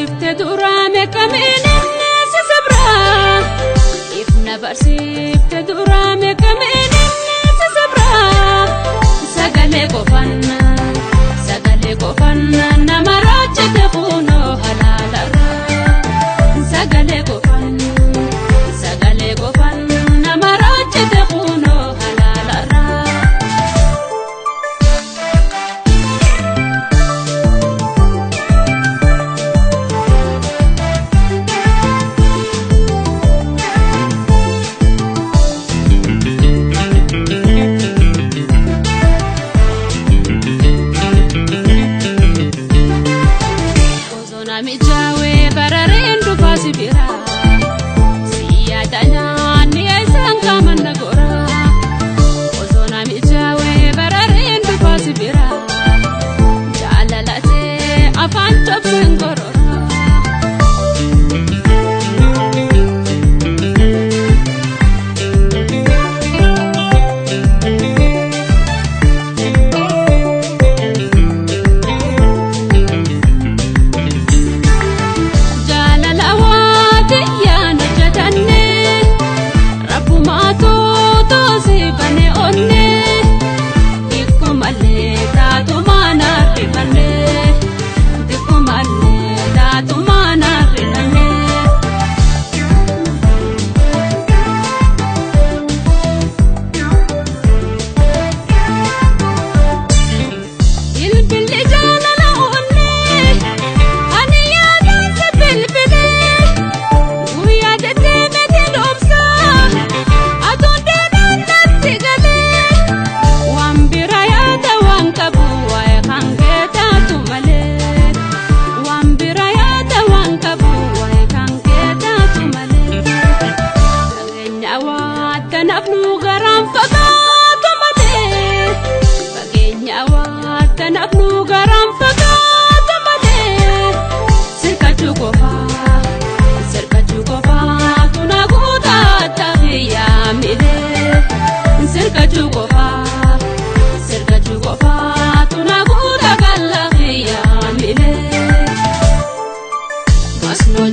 barsifte durame kamine si sabra ifna barsifte durame kamine si sabra sagale qofanna namarache te kuno halalara sagale qofanna namarache te kuno halalara mijawe bararendu fasibira siyadanya ni aisanka mandagora ozona mijawe bararendu fasibira jalalate afan topsengorora Kanapnu garam fagatu male bagenya wat kanapnu garam fagatu male sirkatu kofa tunaguta tahiya mile sirkatu kofa tunaguta kalahiya mile masno